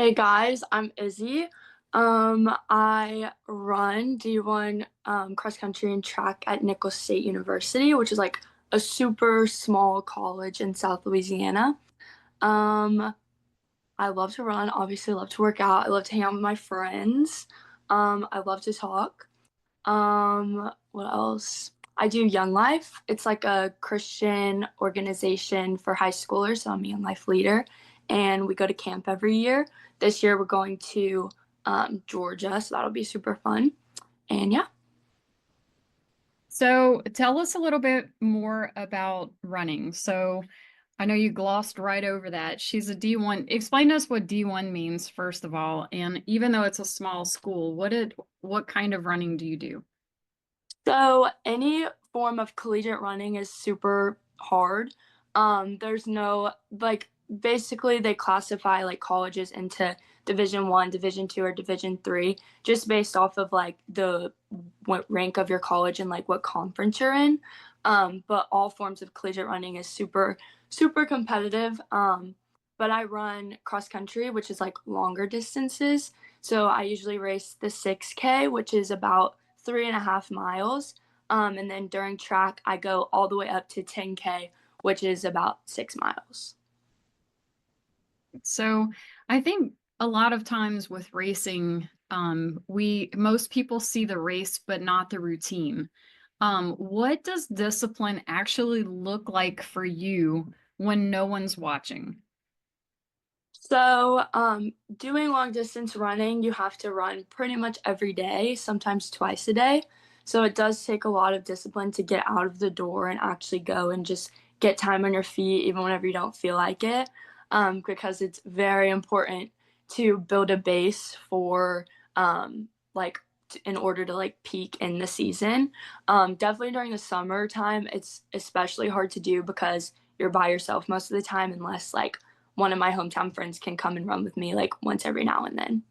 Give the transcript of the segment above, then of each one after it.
Hey guys, I'm Izzy. I run D1 cross country and track at Nichols State University, which is like a super small college in South Louisiana. Um, I love to run, obviously love to work out. I love to hang out with my friends. I love to talk. What else? I do Young Life. It's like a Christian organization for high schoolers, so I'm a Young Life leader, and we go to camp every year. This year we're going to Georgia, so that'll be super fun. And yeah. So tell us a little bit more about running. So I know you glossed right over that. She's a D1. Explain to us what D1 means, first of all. And even though it's a small school, what kind of running do you do? So any form of collegiate running is super hard. There's no like basically they classify like colleges into Division 1, Division 2, or Division 3, just based off of like the what rank of your college and like what conference you're in. But all forms of collegiate running is super competitive. But I run cross country, which is like longer distances. So I usually race the 6K, which is about 3.5 miles. And then during track, I go all the way up to 10K, which is about 6 miles. So I think a lot of times with racing, we most people see the race, but not the routine. What does discipline actually look like for you when no one's watching? So, doing long distance running, you have to run pretty much every day, sometimes twice a day. So, it does take a lot of discipline to get out of the door and actually go and just get time on your feet, even whenever you don't feel like it, because it's very important to build a base for, like, in order to like peak in the season. Definitely during the summertime, it's especially hard to do because you're by yourself most of the time, unless like one of my hometown friends can come and run with me like once every now and then.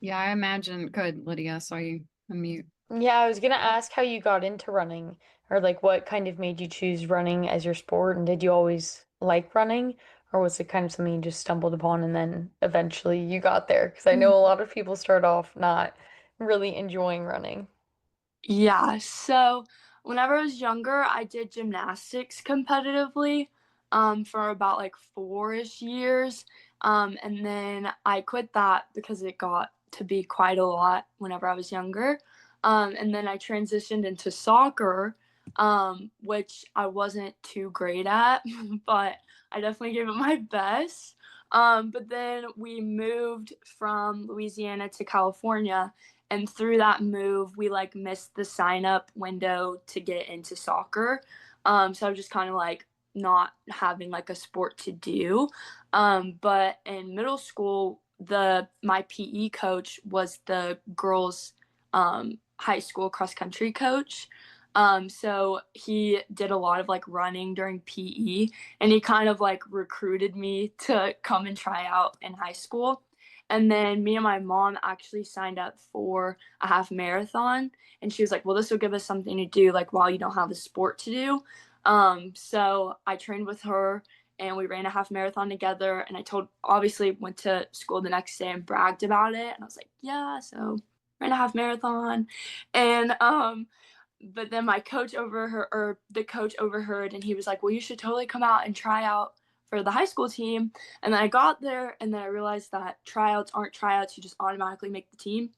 Yeah, I imagine. Good, Lydia. So you unmute. Yeah, I was gonna ask how you got into running, or like what kind of made you choose running as your sport, and did you always like running, or was it kind of something you just stumbled upon and then eventually you got there? Because I know a lot of people start off not really enjoying running. Yeah, so whenever I was younger, I did gymnastics competitively for about like 4-ish years. And then I quit that because it got to be quite a lot whenever I was younger. And then I transitioned into soccer, which I wasn't too great at, but I definitely gave it my best. But then we moved from Louisiana to California, and through that move we like missed the sign up window to get into soccer. So I was just kind of like not having like a sport to do. But in middle school, the my PE coach was the girls high school cross country coach. So he did a lot of like running during PE, and he kind of like recruited me to come and try out in high school. And then me and my mom actually signed up for a half marathon. And she was like, well, this will give us something to do, like, while you don't have a sport to do. So I trained with her and we ran a half marathon together. And obviously, went to school the next day and bragged about it. And I was like, yeah, so ran a half marathon. And, but then my coach overheard, or the coach overheard, and he was like, well, you should totally come out and try out for the high school team. And then I got there, and then I realized that tryouts aren't tryouts. You just automatically make the team.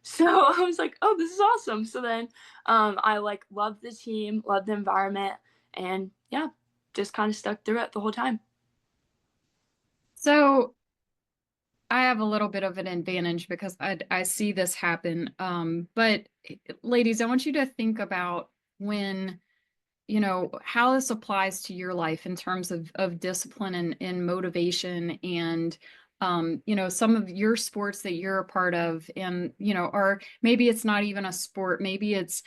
So I was like, oh, this is awesome. So then I like loved the team, loved the environment, and yeah, just kind of stuck through it the whole time. So I have a little bit of an advantage because I see this happen. But ladies, I want you to think about when, how this applies to your life in terms of discipline and motivation and some of your sports that you're a part of and or maybe it's not even a sport, maybe it's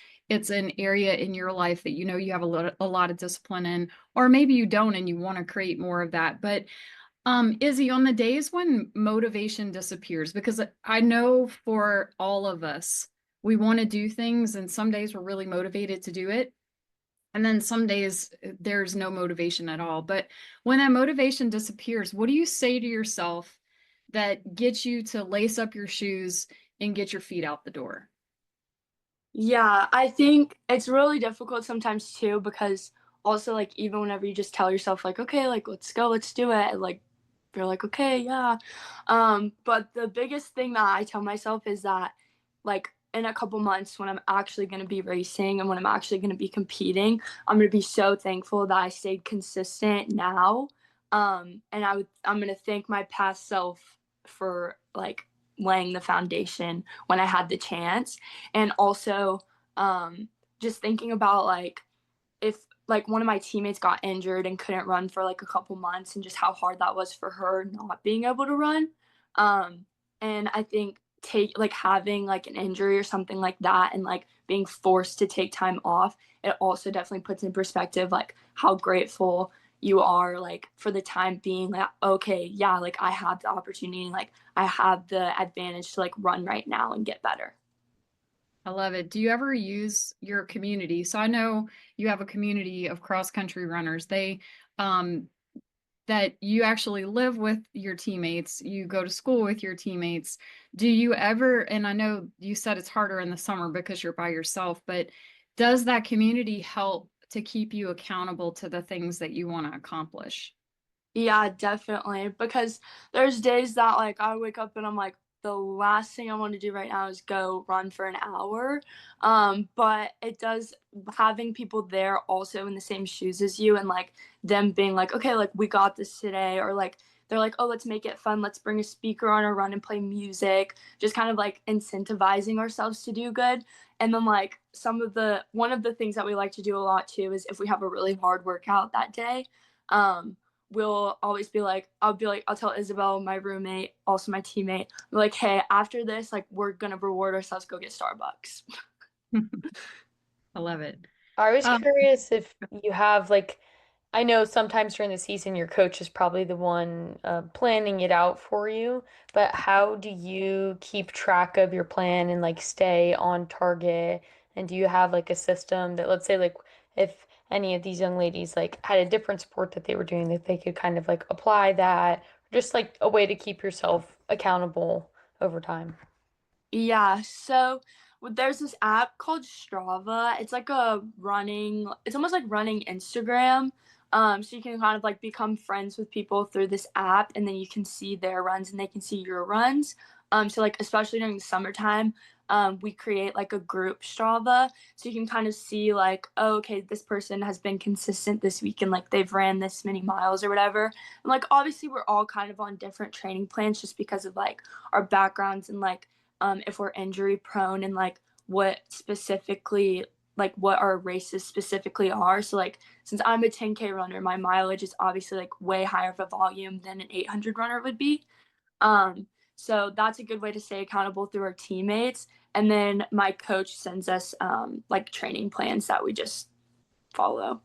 an area in your life that you have a lot of discipline in, or maybe you don't and you want to create more of that. But Izzy, on the days when motivation disappears, because I know for all of us, we want to do things, and some days we're really motivated to do it. And then some days there's no motivation at all. But when that motivation disappears, what do you say to yourself that gets you to lace up your shoes and get your feet out the door? Yeah, I think it's really difficult sometimes too because also like even whenever you just tell yourself like, okay, like let's go, let's do it, and, like you're like, okay, yeah. But the biggest thing that I tell myself is that like in a couple months when I'm actually gonna be racing and when I'm actually gonna be competing, I'm gonna be so thankful that I stayed consistent now. And I'm gonna thank my past self for like laying the foundation when I had the chance. And also um, just thinking about like if like one of my teammates got injured and couldn't run for like a couple months and just how hard that was for her not being able to run. um, and I think take like having like an injury or something like that and like being forced to take time off, it also definitely puts in perspective like how grateful you are like for the time being, like okay, yeah, like I have the opportunity, like I have the advantage to like run right now and get better. I love it. Do you ever use your community? So I know you have a community of cross country runners. They um that you actually live with your teammates, you go to school with your teammates. Do you ever, and I know you said it's harder in the summer because you're by yourself, but does that community help to keep you accountable to the things that you want to accomplish? Yeah, definitely. Because there's days that like I wake up and I'm like, the last thing I want to do right now is go run for an hour. But it does having people there also in the same shoes as you and like them being like, okay, like we got this today, or like they're like, oh, let's make it fun. Let's bring a speaker on our run and play music. Just kind of like incentivizing ourselves to do good. And then like one of the things that we like to do a lot too is if we have a really hard workout that day. Um, we'll always be like, I'll tell Isabel, my roommate, also my teammate, like, hey, after this, like, we're gonna reward ourselves, go get Starbucks. I love it. I was Um, curious if you have like, I know sometimes during the season your coach is probably the one planning it out for you, but how do you keep track of your plan and like stay on target? And do you have like a system that, let's say, like if any of these young ladies like had a different sport that they were doing, that they could kind of like apply that, just like a way to keep yourself accountable over time? Yeah, so there's this app called Strava. It's almost like running Instagram. So you can kind of like become friends with people through this app, and then you can see their runs and they can see your runs. So like especially during the summertime, we create like a group Strava, so you can kind of see like, oh, okay, this person has been consistent this week and like they've ran this many miles or whatever. And like obviously we're all kind of on different training plans just because of like our backgrounds and like if we're injury prone and like what specifically like what our races specifically are. So like since I'm a 10K runner, my mileage is obviously like way higher of a volume than an 800 runner would be. Um, so that's a good way to stay accountable through our teammates. And then my coach sends us like training plans that we just follow.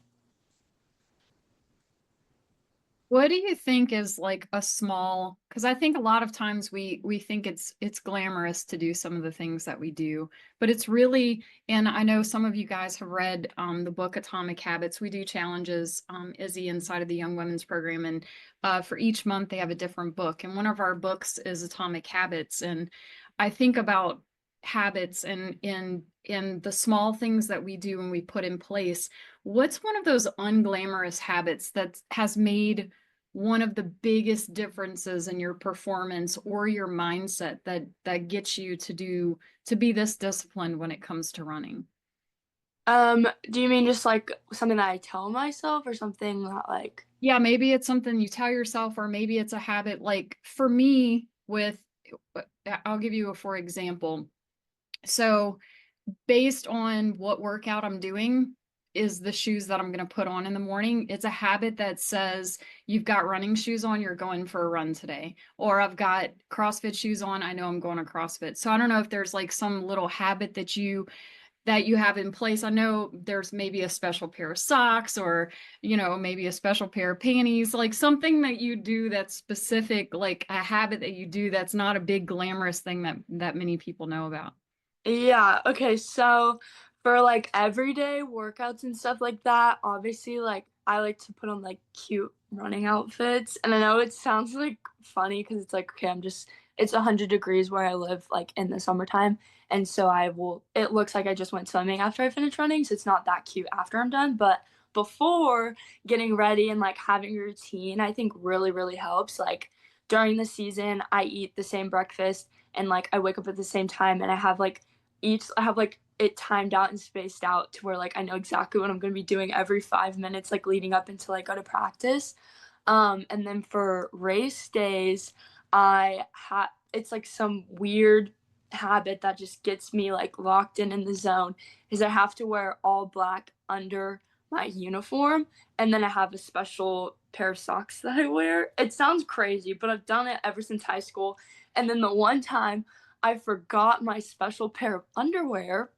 What do you think is like a small, because I think a lot of times we think it's glamorous to do some of the things that we do, but it's really, and I know some of you guys have read the book Atomic Habits. We do challenges, Izzy, inside of the Young Women's Program, and for each month they have a different book, and one of our books is Atomic Habits, and I think about habits and in the small things that we do and we put in place. What's one of those unglamorous habits that has made one of the biggest differences in your performance or your mindset that gets you to be this disciplined when it comes to running? Do you mean just like something that I tell myself or something that like Yeah, maybe it's something you tell yourself, or maybe it's a habit. Like for me, I'll give you a for example. So based on what workout I'm doing is the shoes that I'm going to put on in the morning. It's a habit that says you've got running shoes on, you're going for a run today. Or I've got CrossFit shoes on, I know I'm going to CrossFit. So I don't know if there's like some little habit that you have in place. I know there's maybe a special pair of socks or, maybe a special pair of panties, like something that you do that's specific, like a habit that you do that's not a big glamorous thing that many people know about. Yeah, okay. So for like everyday workouts and stuff like that, obviously like I like to put on like cute running outfits. And I know it sounds like funny because it's like, okay, it's 100 degrees where I live, like in the summertime. And so it looks like I just went swimming after I finished running. So it's not that cute after I'm done. But before getting ready and like having a routine, I think really, really helps. Like during the season, I eat the same breakfast and like I wake up at the same time and I have like it timed out and spaced out to where like I know exactly what I'm going to be doing every 5 minutes, like leading up until I go to practice. And then for race days, it's like some weird habit that just gets me like locked in the zone is I have to wear all black under my uniform, and then I have a special pair of socks that I wear. It sounds crazy, but I've done it ever since high school. And then the one time I forgot my special pair of underwear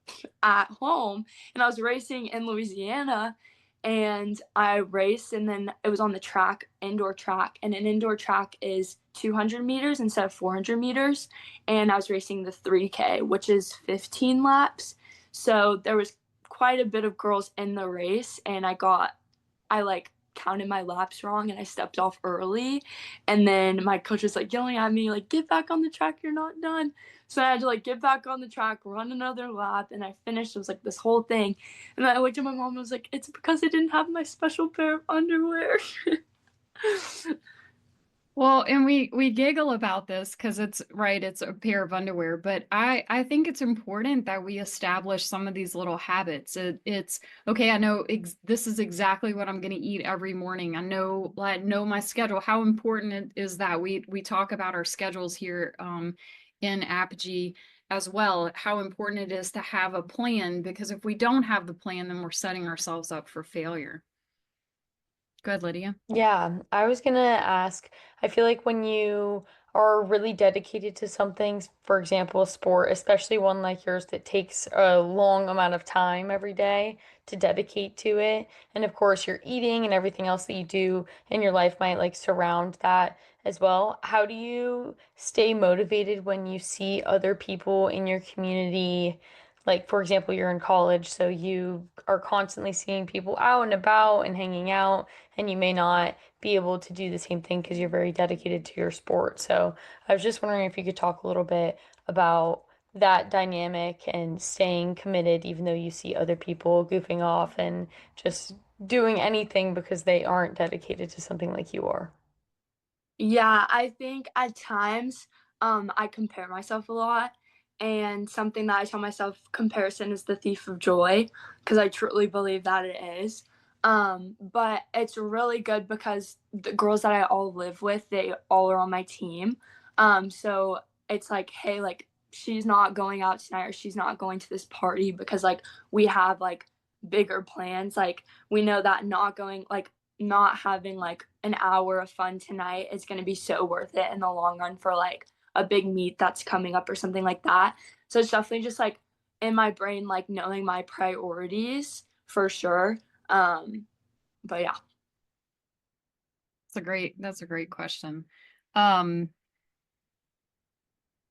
at home, and I was racing in Louisiana, and I raced, and then it was on the track, indoor track, and an indoor track is 200 meters instead of 400 meters, and I was racing the 3K, which is 15 laps. So there was quite a bit of girls in the race, and I like counted my laps wrong and I stepped off early. And then my coach was like yelling at me, like, get back on the track, you're not done. So I had to like get back on the track, run another lap, and I finished. It was like this whole thing. And then I looked at my mom and was like, it's because I didn't have my special pair of underwear. Well, and we giggle about this because it's right, it's a pair of underwear, but I think it's important that we establish some of these little habits. It's okay, I know this is exactly what I'm going to eat every morning. I know my schedule. How important it is that we talk about our schedules here in Apogee as well, how important it is to have a plan, because if we don't have the plan, then we're setting ourselves up for failure. Go ahead, Lydia. Yeah, I was gonna ask, I feel like when you are really dedicated to something, for example, a sport, especially one like yours that takes a long amount of time every day to dedicate to it, and of course your eating and everything else that you do in your life might like surround that as well. How do you stay motivated when you see other people in your community? Like, for example, you're in college, so you are constantly seeing people out and about and hanging out, and you may not be able to do the same thing because you're very dedicated to your sport. So I was just wondering if you could talk a little bit about that dynamic and staying committed even though you see other people goofing off and just doing anything because they aren't dedicated to something like you are. Yeah, I think at times, I compare myself a lot, and something that I tell myself, comparison is the thief of joy, because I truly believe that it is. But it's really good because the girls that I all live with, they all are on my team. So it's like, hey, like she's not going out tonight or she's not going to this party because like we have like bigger plans. Like we know that not having like an hour of fun tonight is going to be so worth it in the long run for like a big meet that's coming up or something like that. So it's definitely just like in my brain, like knowing my priorities for sure. But yeah. That's a great question. Um,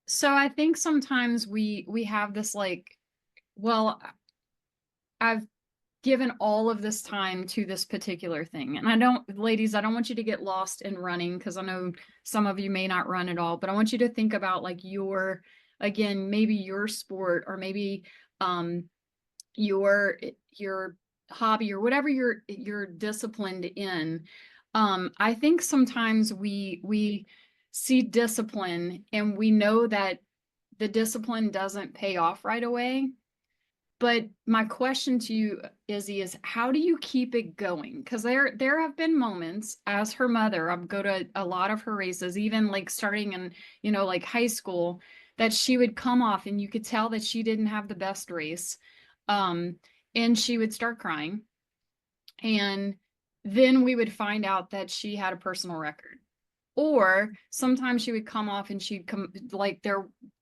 so I think sometimes we have this like, well, I've given all of this time to this particular thing. And ladies, I don't want you to get lost in running because I know some of you may not run at all, but I want you to think about like again, maybe your sport or maybe um your hobby or whatever you're disciplined in. I think sometimes we see discipline and we know that the discipline doesn't pay off right away. But my question to you, Izzy, is how do you keep it going? Because there have been moments as her mother, I go to a lot of her races, even like starting in, like high school, that she would come off and you could tell that she didn't have the best race. Um, and she would start crying. And then we would find out that she had a personal record. Or sometimes she would come off and she'd come like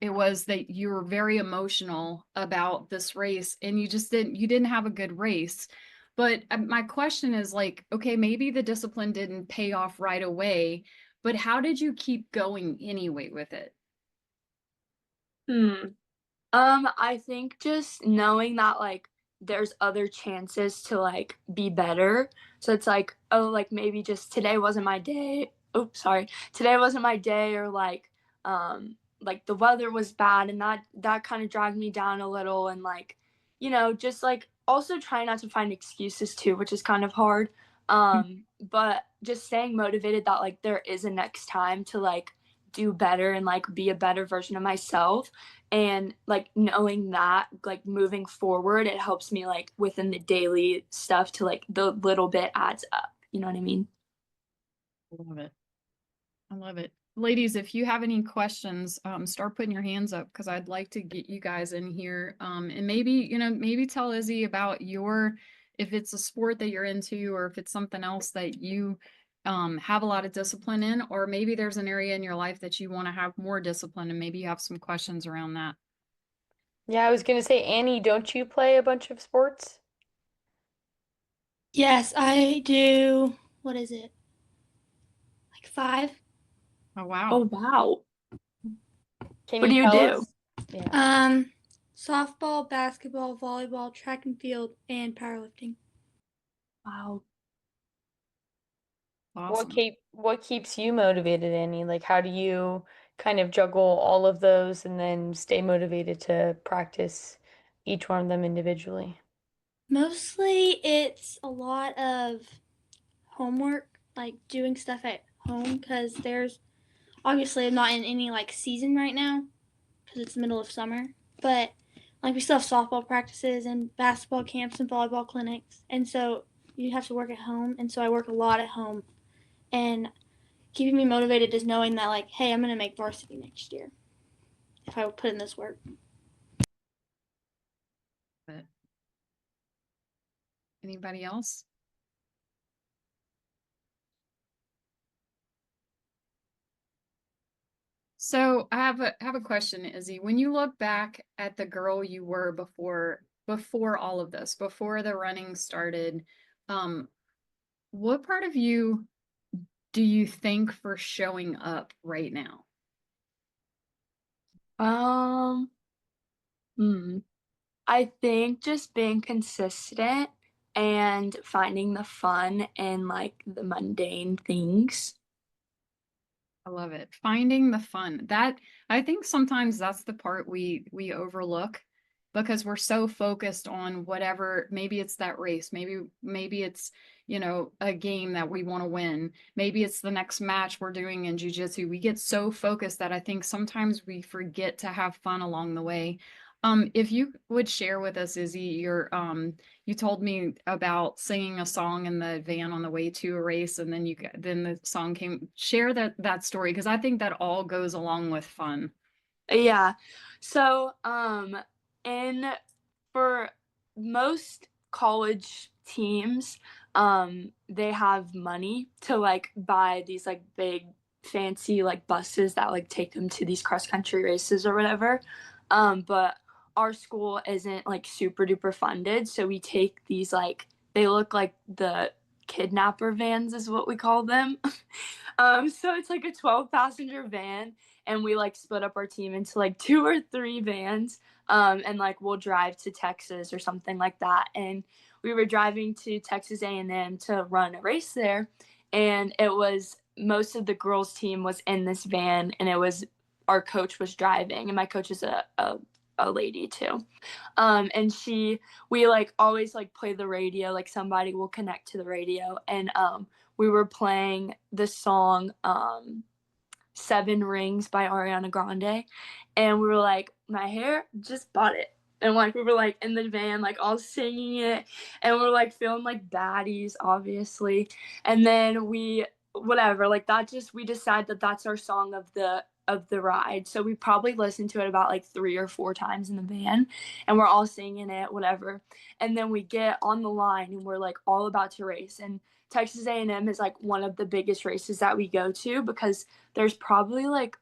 it was that you were very emotional about this race and you didn't have a good race. But my question is like, okay, maybe the discipline didn't pay off right away, but how did you keep going anyway with it? I think just knowing that like there's other chances to like be better. So it's like, oh, like maybe just today wasn't my day. Oops, sorry. Today wasn't my day, or like the weather was bad, and that kind of dragged me down a little, and like, just like also trying not to find excuses too, which is kind of hard. But just staying motivated that like there is a next time to like do better and like be a better version of myself, and like knowing that like moving forward it helps me like within the daily stuff to like the little bit adds up, you know what I mean? I love it. I love it. Ladies, if you have any questions, start putting your hands up because I'd like to get you guys in here. And maybe, maybe tell Izzy about if it's a sport that you're into, or if it's something else that you have a lot of discipline in, or maybe there's an area in your life that you want to have more discipline, and maybe you have some questions around that. Yeah, I was gonna say, Annie, don't you play a bunch of sports? Yes, I do. What is it? Like 5? Oh, Oh wow. wow. Can What you do you tell do? us? Yeah. Softball, basketball, volleyball, track and field, and powerlifting. Wow. Awesome. What keeps you motivated, Annie? Like, how do you kind of juggle all of those and then stay motivated to practice each one of them individually? Mostly it's a lot of homework, like doing stuff at home, because obviously I'm not in any like season right now because it's the middle of summer, but like we still have softball practices and basketball camps and volleyball clinics, and so you have to work at home, and so I work a lot at home, and keeping me motivated is knowing that like, hey, I'm gonna make varsity next year if I put in this work. But anybody else? So I have a question, Izzy. When you look back at the girl you were before all of this, before the running started, um, what part of you do you thank for showing up right now? um hmm. I think just being consistent and finding the fun in like the mundane things. I love it. Finding the fun. That I think sometimes that's the part we overlook because we're so focused on whatever, maybe it's that race, maybe it's, a game that we want to win. Maybe it's the next match we're doing in jiu-jitsu. We get so focused that I think sometimes we forget to have fun along the way. If you would share with us, Izzy, you told me about singing a song in the van on the way to a race, and then the song came. Share that story because I think that all goes along with fun. Yeah. So, and for most college teams, they have money to like buy these like big fancy like buses that like take them to these cross country races or whatever. But our school isn't like super duper funded, so we take these like they look like the kidnapper vans is what we call them. So it's like a 12 passenger van, and we like split up our team into like 2 or 3 vans, and like we'll drive to Texas or something like that. And we were driving to Texas A&M to run a race there, and it was most of the girls team was in this van, and it was our coach was driving, and my coach is a lady too. And we like always like play the radio, like somebody will connect to the radio, and we were playing the song Seven Rings by Ariana Grande, and we were like, my hair just bought it. And like we were like in the van, like all singing it, and we were like feeling like baddies, obviously. And then whatever, like that just we decide that that's our song of the ride. So we probably listened to it about like 3 or 4 times in the van, and we're all singing it, whatever. And then we get on the line, and we're like all about to race. And Texas A&M is like one of the biggest races that we go to because there's probably like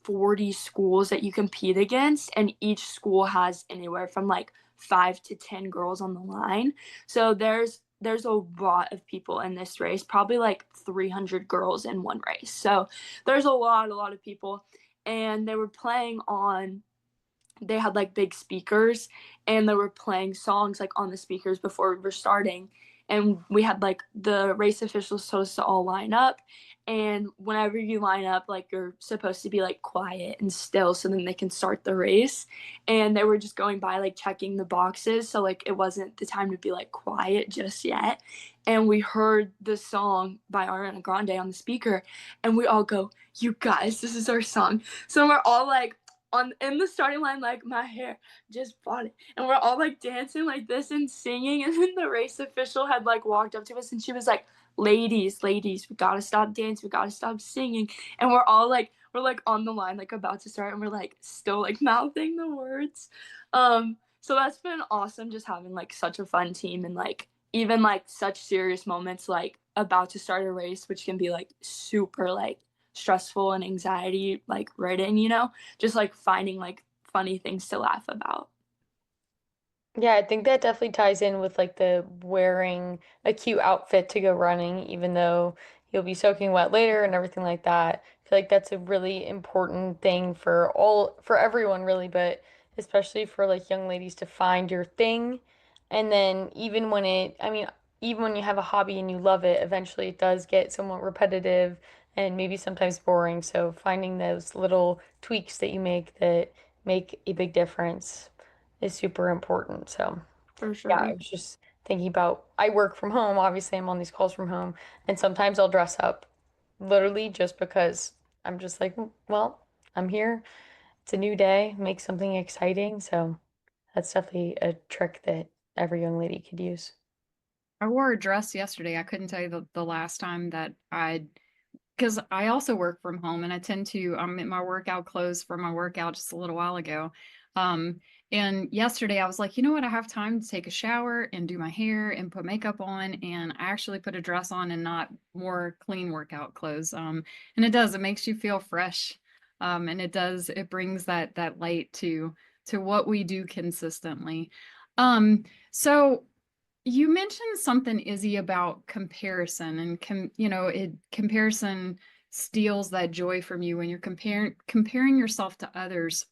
40 schools that you compete against, and each school has anywhere from like 5 to 10 girls on the line. So there's a lot of people in this race, probably like 300 girls in one race. So there's a lot of people, and they were playing on they had like big speakers and they were playing songs like on the speakers before we were starting, and we had like the race officials told us to all line up, and whenever you line up, like, you're supposed to be like quiet and still so then they can start the race. And they were just going by like checking the boxes, so like it wasn't the time to be like quiet just yet. And we heard the song by Ariana Grande on the speaker, and we all go, "You guys, this is our song." So we're all like on in the starting line, like my hair just bought it, and we're all like dancing like this and singing. And then the race official had like walked up to us and she was like, "Ladies, ladies, we gotta stop dancing, we gotta stop singing." And we're like on the line like about to start, and we're like still like mouthing the words. So that's been awesome, just having like such a fun team, and like even like such serious moments like about to start a race, which can be like super like stressful and anxiety like ridden, just like finding like funny things to laugh about. Yeah, I think that definitely ties in with like the wearing a cute outfit to go running, even though you'll be soaking wet later and everything like that. I feel like that's a really important thing for everyone really, but especially for like young ladies to find your thing. And then I mean, even when you have a hobby and you love it, eventually it does get somewhat repetitive and maybe sometimes boring. So finding those little tweaks that you make that make a big difference is super important. So, For yeah, I sure. was just thinking about I work from home. Obviously, I'm on these calls from home, and sometimes I'll dress up literally just because I'm just like, well, I'm here. It's a new day, make something exciting." So, that's definitely a trick that every young lady could use. I wore a dress yesterday. I couldn't tell you the last time that because I also work from home and I tend to, I'm in my workout clothes for my workout just a little while ago. Um, and yesterday I was like, you know what? I have time to take a shower and do my hair and put makeup on. And I actually put a dress on and not more clean workout clothes. And it makes you feel fresh. And it brings that light to what we do consistently. So you mentioned something, Izzy, about comparison and comparison steals that joy from you when you're comparing yourself to others.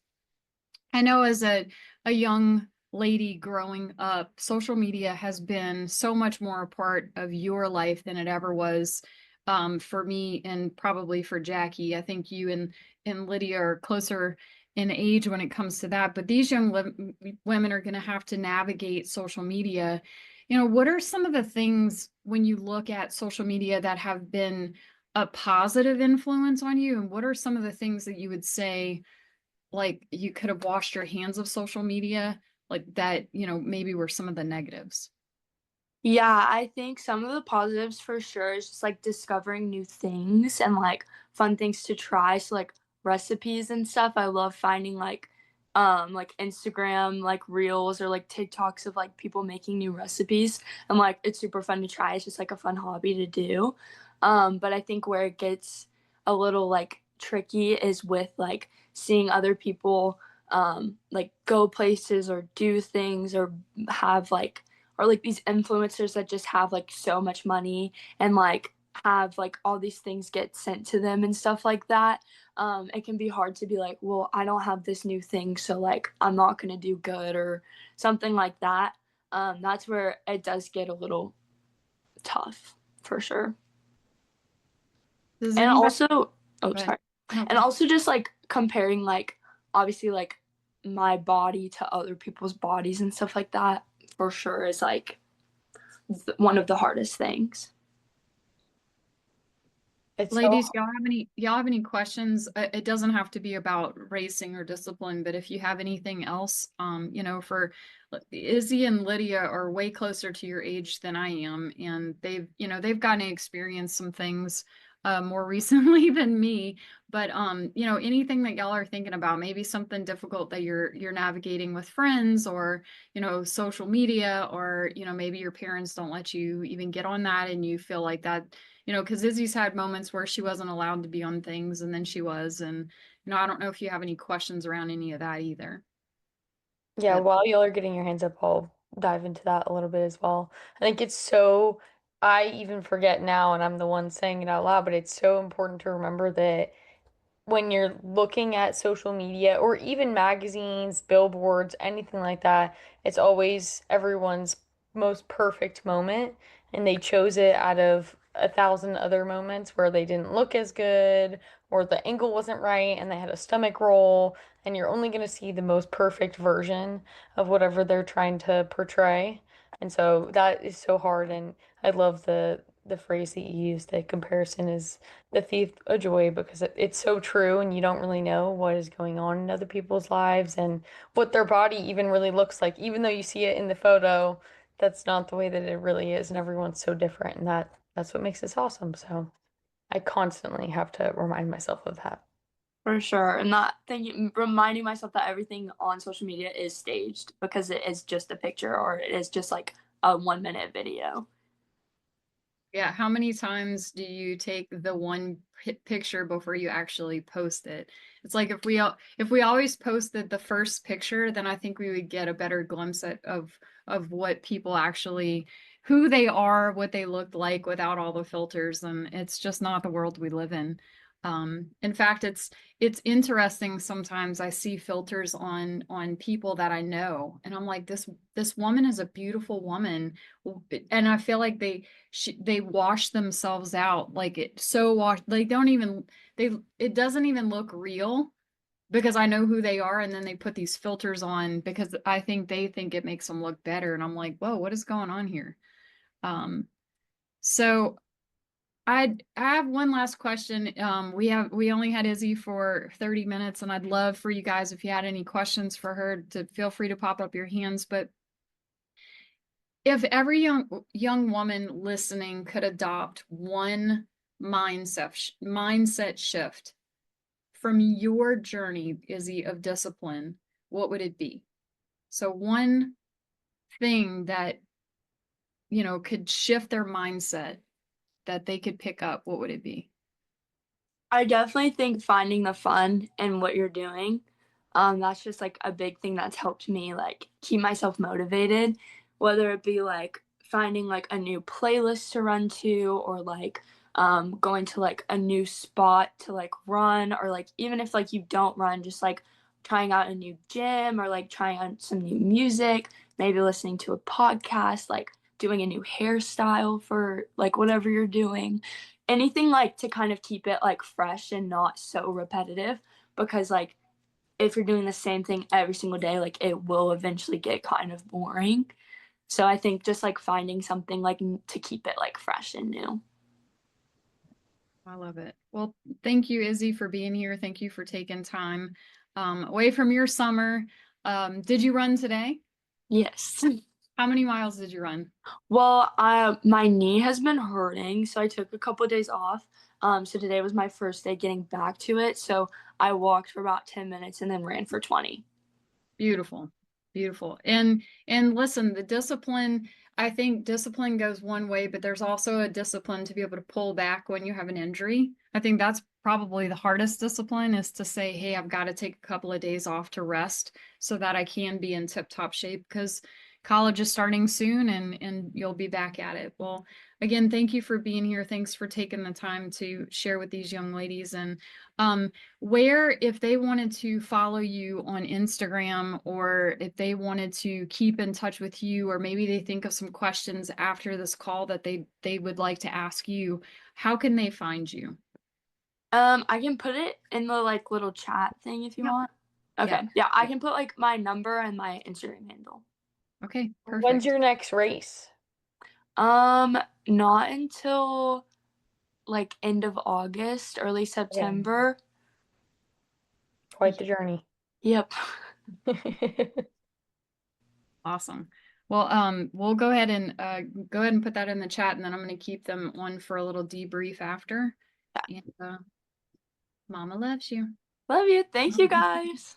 I know as a young lady growing up, social media has been so much more a part of your life than it ever was for me and probably for Jackie. I think you and Lydia are closer in age when it comes to that, but these women are going to have to navigate social media. What are some of the things when you look at social media that have been a positive influence on you? And what are some of the things that you would say, like, you could have washed your hands of social media, like that, maybe were some of the negatives? Yeah, I think some of the positives for sure is just like discovering new things and like fun things to try. So like recipes and stuff. I love finding like Instagram like reels or like TikToks of like people making new recipes. And like it's super fun to try. It's just like a fun hobby to do. But I think where it gets a little like tricky is with like seeing other people like go places or do things or have like or like these influencers that just have like so much money and like have like all these things get sent to them and stuff like that. It can be hard to be like, well, I don't have this new thing, so like I'm not gonna do good or something like that. That's where it does get a little tough for sure. Does And anybody also, oh go ahead? sorry, No, and go. also just like comparing like obviously like my body to other people's bodies and stuff like that for sure is like one of the hardest things. It's so Ladies, y'all have any questions? It doesn't have to be about racing or discipline, but if you have anything else, for Izzy and Lydia are way closer to your age than I am, and they've gotten to experience some things more recently than me. But anything that y'all are thinking about, maybe something difficult that you're navigating with friends or social media, or maybe your parents don't let you even get on that, and you feel like that, because Izzy's had moments where she wasn't allowed to be on things and then she was. And, I don't know if you have any questions around any of that either. Yeah, But while y'all are getting your hands up, I'll dive into that a little bit as well. I think I even forget now, and I'm the one saying it out loud, but it's so important to remember that when you're looking at social media or even magazines, billboards, anything like that, it's always everyone's most perfect moment, and they chose it out of a thousand other moments where they didn't look as good or the angle wasn't right and they had a stomach roll, and you're only going to see the most perfect version of whatever they're trying to portray. And so that is so hard, and I love the phrase that you used, the comparison is the thief of joy, because it's so true, and you don't really know what is going on in other people's lives and what their body even really looks like. Even though you see it in the photo, that's not the way that it really is, and everyone's so different, and that's what makes this awesome. So I constantly have to remind myself of that. For sure. And that thinking, reminding myself that everything on social media is staged because it is just a picture or it is just like a 1 minute video. Yeah, how many times do you take the one picture before you actually post it? It's like if we always posted the first picture, then I think we would get a better glimpse of what people actually, who they are, what they look like without all the filters, and it's just not the world we live in. In fact, it's interesting. Sometimes I see filters on people that I know, and I'm like, this woman is a beautiful woman, and I feel like they wash themselves out, like it so wash, they don't even, they, it doesn't even look real because I know who they are, and then they put these filters on because I think they think it makes them look better, and I'm like, whoa, what is going on here? So I have one last question. We only had Izzy for 30 minutes, and I'd love for you guys, if you had any questions for her, to feel free to pop up your hands. But if every young woman listening could adopt one mindset shift from your journey, Izzy, of discipline, what would it be? So one thing that, could shift their mindset that they could pick up, what would it be? I definitely think finding the fun in what you're doing. That's just like a big thing that's helped me like keep myself motivated, whether it be like finding like a new playlist to run to or like going to like a new spot to like run, or like even if like you don't run, just like trying out a new gym or like trying out some new music, maybe listening to a podcast, like doing a new hairstyle for like whatever you're doing, anything like to kind of keep it like fresh and not so repetitive, because like if you're doing the same thing every single day, like it will eventually get kind of boring. So I think just like finding something like to keep it like fresh and new. I love it. Well, thank you, Izzy, for being here. Thank you for taking time away from your summer. Did you run today? Yes. How many miles did you run? Well, my knee has been hurting, so I took a couple of days off. So today was my first day getting back to it. So I walked for about 10 minutes and then ran for 20. Beautiful. Beautiful. And listen, the discipline, I think discipline goes one way, but there's also a discipline to be able to pull back when you have an injury. I think that's probably the hardest discipline, is to say, hey, I've got to take a couple of days off to rest so that I can be in tip-top shape, because college is starting soon and you'll be back at it. Well, again, thank you for being here. Thanks for taking the time to share with these young ladies. And where, if they wanted to follow you on Instagram, or if they wanted to keep in touch with you, or maybe they think of some questions after this call that they would like to ask you, how can they find you? I can put it in the like little chat thing if you want. Okay. Yeah, I can put like my number and my Instagram handle. Okay, perfect. When's your next race? Not until like end of August, early September. Quite the journey. Yep. Awesome. Well, we'll go ahead and put that in the chat, and then I'm going to keep them on for a little debrief after. And Mama loves you. Love you. Thank you guys.